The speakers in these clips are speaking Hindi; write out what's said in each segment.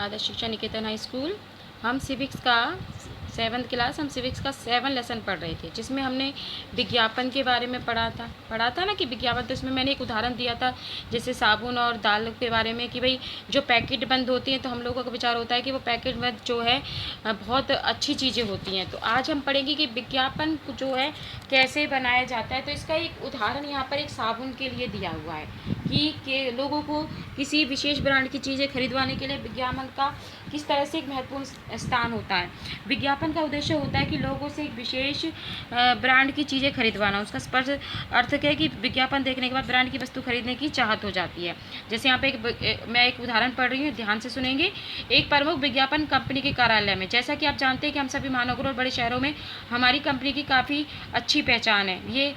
आदर्श शिक्षा निकेतन हाई स्कूल। हम सिविक्स का 7th क्लास हम सिविक्स का 7 लेसन पढ़ रहे थे, जिसमें हमने विज्ञापन के बारे में पढ़ा था ना कि विज्ञापन। तो इसमें मैंने एक उदाहरण दिया था जैसे साबुन और दाल के बारे में कि भाई जो पैकेट बंद होती हैं तो हम लोगों का विचार होता है कि वो पैकेट बंद जो है बहुत अच्छी चीज़ें होती हैं। तो आज हम पढ़ेंगे कि विज्ञापन जो है कैसे बनाया जाता है। तो इसका एक उदाहरण यहाँ पर एक साबुन के लिए दिया हुआ है कि लोगों को किसी विशेष ब्रांड की चीज़ें खरीदवाने के लिए विज्ञापन का किस तरह से एक महत्वपूर्ण स्थान होता है। विज्ञापन का उद्देश्य होता है कि लोगों से एक विशेष ब्रांड की चीज़ें खरीदवाना। उसका स्पष्ट अर्थ है कि विज्ञापन देखने के बाद ब्रांड की वस्तु खरीदने की चाहत हो जाती है। जैसे यहाँ पे मैं एक उदाहरण पढ़ रही हूँ, ध्यान से सुनेंगे। एक प्रमुख विज्ञापन कंपनी के कार्यालय में, जैसा कि आप जानते हैं कि हम सभी महानगरों और बड़े शहरों में हमारी कंपनी की काफ़ी अच्छी पहचान है। ये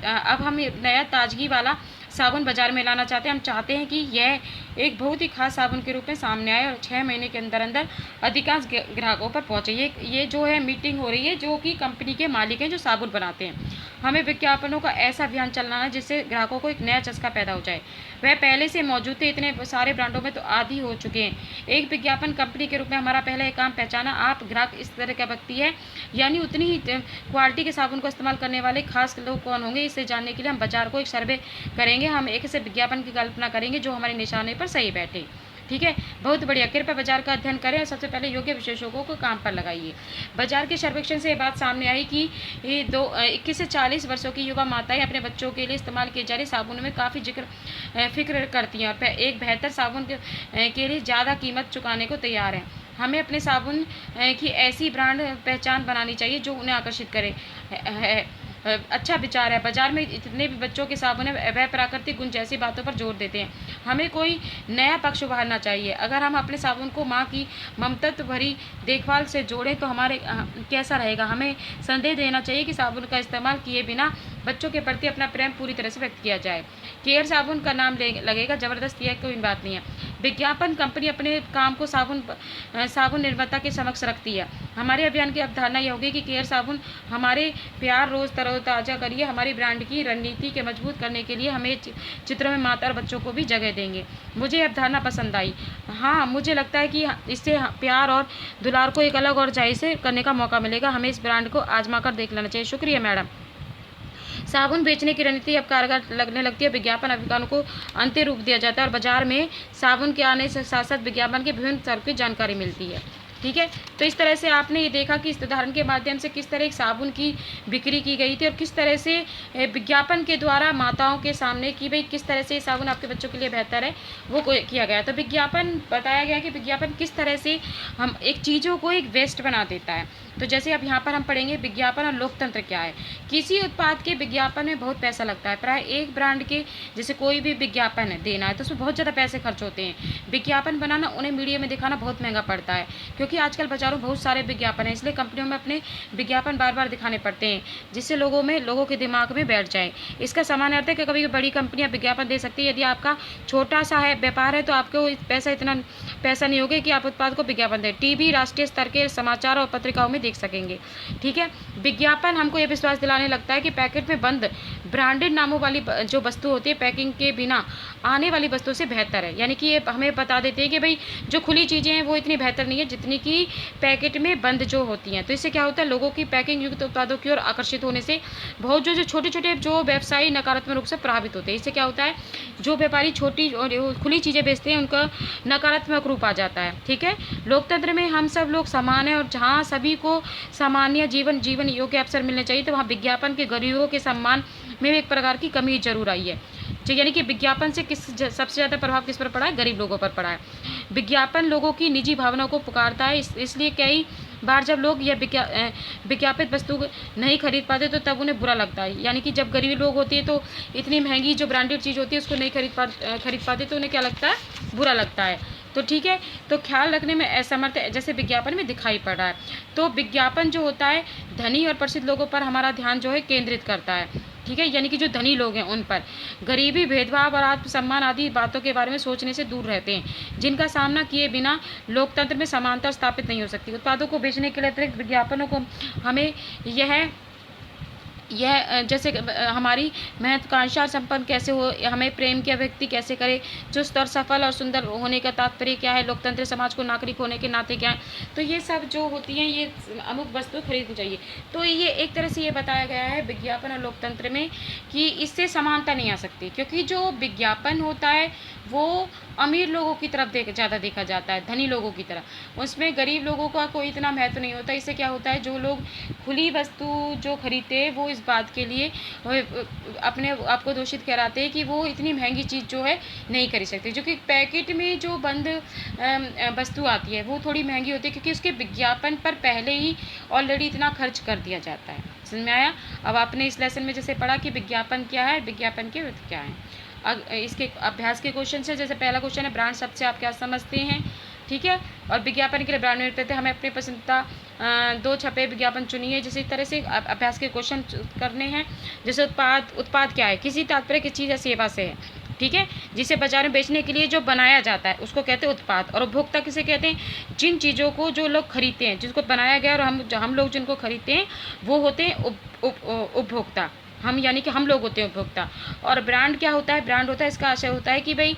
अब हम नया ताजगी वाला साबुन बाजार में लाना चाहते हैं। हम चाहते हैं कि यह एक बहुत ही खास साबुन के रूप में सामने आए और 6 महीने के अंदर अंदर अधिकांश ग्राहकों पर पहुंचे। ये जो है मीटिंग हो रही है जो कि कंपनी के मालिक हैं जो साबुन बनाते हैं। हमें विज्ञापनों का ऐसा अभियान चलाना है जिससे ग्राहकों को एक नया चस्का पैदा हो जाए। वह पहले से मौजूद थे, इतने सारे ब्रांडों में तो आदी हो चुके हैं। एक विज्ञापन कंपनी के रूप में हमारा पहला एक काम पहचाना आप ग्राहक इस तरह का व्यक्ति है, यानी उतनी ही क्वालिटी के साबुन को इस्तेमाल करने वाले खास लोग कौन होंगे। इसे जानने के लिए हम बाजार को एक सर्वे करेंगे। हम एक ऐसे विज्ञापन की कल्पना करेंगे जो हमारे निशाने पर सही बैठे। ठीक है, बहुत बढ़िया। कृपया बाजार का अध्ययन करें और सबसे पहले योग्य विशेषज्ञों को काम पर लगाइए। बाजार के सर्वेक्षण से ये बात सामने आई कि 21 से 40 वर्षों की युवा माताएं अपने बच्चों के लिए इस्तेमाल किए जा रहे साबुन में काफ़ी फिक्र करती हैं और एक बेहतर साबुन के लिए ज़्यादा कीमत चुकाने को तैयार हैं। हमें अपने साबुन की ऐसी ब्रांड पहचान बनानी चाहिए जो उन्हें आकर्षित करे। अच्छा विचार है। बाजार में इतने भी बच्चों के साबुन है वह प्राकृतिक गुण जैसी बातों पर जोर देते हैं। हमें कोई नया पक्ष उभारना चाहिए। अगर हम अपने साबुन को माँ की ममत्व भरी देखभाल से जोड़ें तो हमारे कैसा रहेगा। हमें संदेश देना चाहिए कि साबुन का इस्तेमाल किए बिना बच्चों के प्रति अपना प्रेम पूरी तरह से व्यक्त किया जाए। केयर साबुन का नाम लगेगा, ज़बरदस्त, यह कोई बात नहीं है। विज्ञापन कंपनी अपने काम को साबुन निर्माता के समक्ष रखती है। हमारे अभियान की अवधारणा यह होगी कि केयर साबुन हमारे प्यार रोज़ तरोताज़ा करिए। हमारी ब्रांड की रणनीति के मजबूत करने के लिए हमें चित्रों में माता और बच्चों को भी जगह देंगे। मुझे अवधारणा पसंद आई। हाँ, मुझे लगता है कि इससे प्यार और दुलार को एक अलग और ऊंचाई से करने का मौका मिलेगा। हमें इस ब्रांड को आजमा कर देख लेना चाहिए। शुक्रिया मैडम। साबुन बेचने की रणनीति अब कारगर लगने लगती है। विज्ञापन अभियान को अंतिम रूप दिया जाता है और बाजार में साबुन के आने से साथ साथ विज्ञापन के विभिन्न स्तर की जानकारी मिलती है। ठीक है, तो इस तरह से आपने ये देखा कि इस उदाहरण के माध्यम से किस तरह एक साबुन की बिक्री की गई थी और किस तरह से विज्ञापन के द्वारा माताओं के सामने कि भाई किस तरह से ये साबुन आपके बच्चों के लिए बेहतर है वो किया गया। तो विज्ञापन बताया गया कि विज्ञापन किस तरह से हम एक चीज़ों को एक वेस्ट बना देता है। तो जैसे अब यहाँ पर हम पढ़ेंगे विज्ञापन और लोकतंत्र क्या है। किसी उत्पाद के विज्ञापन में बहुत पैसा लगता है। प्राय एक ब्रांड के जैसे कोई भी विज्ञापन देना है तो उसमें बहुत ज़्यादा पैसे खर्च होते हैं। विज्ञापन बनाना, उन्हें मीडिया में दिखाना बहुत महंगा पड़ता है क्योंकि आजकल बाजारों में बहुत सारे विज्ञापन हैं, इसलिए कंपनियों में अपने विज्ञापन बार बार दिखाने पड़ते हैं जिससे लोगों के दिमाग में बैठ जाए। इसका सामान्य अर्थ है कि कभी बड़ी कंपनियां विज्ञापन दे सकती है। यदि आपका छोटा सा है व्यापार है तो आपको इतना पैसा नहीं होगा कि आप उत्पाद को विज्ञापन दें। टीवी, राष्ट्रीय स्तर के समाचार और पत्रिकाओं में देख सकेंगे। ठीक है, विज्ञापन हमको ये विश्वास दिलाने लगता है कि पैकेट में बंद ब्रांडेड नामों वाली जो वस्तु होती है पैकिंग के बिना आने वाली वस्तु से बेहतर है। यानी कि ये हमें बता देते हैं कि भाई जो खुली चीज़ें हैं वो इतनी बेहतर नहीं है जितनी कि पैकेट में बंद जो होती हैं। तो इससे क्या होता है, लोगों की पैकिंग युक्त उत्पादों की ओर आकर्षित होने से बहुत जो छोटे छोटे जो व्यवसायी नकारात्मक रूप से प्रभावित होते हैं। इससे क्या होता है, जो व्यापारी छोटी और खुली चीज़ें बेचते हैं उनका नकारात्मक रूप आ जाता है। ठीक है, लोकतंत्र में हम सब लोग समान हैं और जहाँ सभी को सामान्य जीवन योग्य अवसर मिलने चाहिए तो वहाँ विज्ञापन के गरीबों के सम्मान में एक प्रकार की कमी जरूर आई है। यानी कि विज्ञापन से सबसे ज़्यादा प्रभाव किस पर पड़ा है, गरीब लोगों पर पड़ा है। विज्ञापन लोगों की निजी भावनाओं को पुकारता है, इसलिए कई बार जब लोग यह विज्ञापित वस्तु नहीं खरीद पाते तो तब उन्हें बुरा लगता है। यानी कि जब गरीब लोग होते हैं तो इतनी महंगी जो ब्रांडेड चीज़ होती है उसको नहीं खरीद पाते तो उन्हें क्या लगता है, बुरा लगता है। तो ठीक है, तो ख्याल रखने में असमर्थ जैसे विज्ञापन में दिखाई पड़ रहा है। तो विज्ञापन जो होता है धनी और प्रसिद्ध लोगों पर हमारा ध्यान जो है केंद्रित करता है। ठीक है, यानी कि जो धनी लोग हैं उन पर गरीबी, भेदभाव और आत्मसम्मान आदि बातों के बारे में सोचने से दूर रहते हैं जिनका सामना किए बिना लोकतंत्र में समानता स्थापित नहीं हो सकती। उत्पादों को बेचने के लिए अतिरिक्त विज्ञापनों को हमें यह यह जैसे हमारी महत्वाकांक्षा संपन्न कैसे हो, हमें प्रेम की अभिव्यक्ति कैसे करे, चुस्त और सफल और सुंदर होने का तात्पर्य क्या है, लोकतंत्र समाज को नागरिक होने के नाते क्या है। तो ये सब जो होती हैं ये अमुक वस्तु खरीदनी चाहिए। तो ये एक तरह से ये बताया गया है विज्ञापन और लोकतंत्र में कि इससे समानता नहीं आ सकती, क्योंकि जो विज्ञापन होता है वो अमीर लोगों की तरफ ज़्यादा देखा जाता है, धनी लोगों की तरफ। उसमें गरीब लोगों का कोई इतना महत्व नहीं होता। इससे क्या होता है, जो लोग खुली वस्तु जो खरीदते हैं वो इस बात के लिए अपने आप को दोषित कराते हैं कि वो इतनी महंगी चीज़ जो है नहीं खरीद सकते, जो कि पैकेट में जो बंद वस्तु आती है वो थोड़ी महंगी होती है, क्योंकि उसके विज्ञापन पर पहले ही ऑलरेडी इतना खर्च कर दिया जाता है। समझ में आया? अब आपने इस लेसन में जैसे पढ़ा कि विज्ञापन क्या है, विज्ञापन के अर्थ क्या है। इसके अभ्यास के क्वेश्चन से, जैसे पहला क्वेश्चन है ब्रांड शब्द से आप क्या समझते हैं, ठीक है। और विज्ञापन के लिए ब्रांड में कहते हैं हमें अपनी पसंदीदा 2 छपे विज्ञापन चुनिए। जैसे इस तरह से अभ्यास के क्वेश्चन करने हैं। जैसे उत्पाद क्या है, किसी तात्पर्य की चीज़ या सेवा से है, ठीक है, जिसे बाजार में बेचने के लिए जो बनाया जाता है उसको कहते हैं उत्पाद। और उपभोक्ता किसे कहते हैं, जिन चीज़ों को जो लोग खरीदते हैं, जिसको बनाया गया और हम लोग जिनको खरीदते हैं वो होते हैं उपभोक्ता। हम यानी कि हम लोग होते हैं उपभोक्ता। और ब्रांड क्या होता है, ब्रांड होता है, इसका आशय होता है कि भाई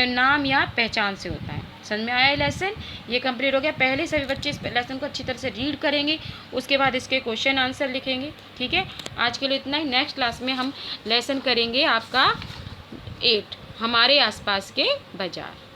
नाम या पहचान से होता है। समझ में आया ये लेसन? ये कंप्लीट हो गया। पहले सभी बच्चे इस लेसन को अच्छी तरह से रीड करेंगे, उसके बाद इसके क्वेश्चन आंसर लिखेंगे, ठीक है। आज के लिए इतना ही। नेक्स्ट क्लास में हम लेसन करेंगे आपका 8 हमारे आसपास के बाजार।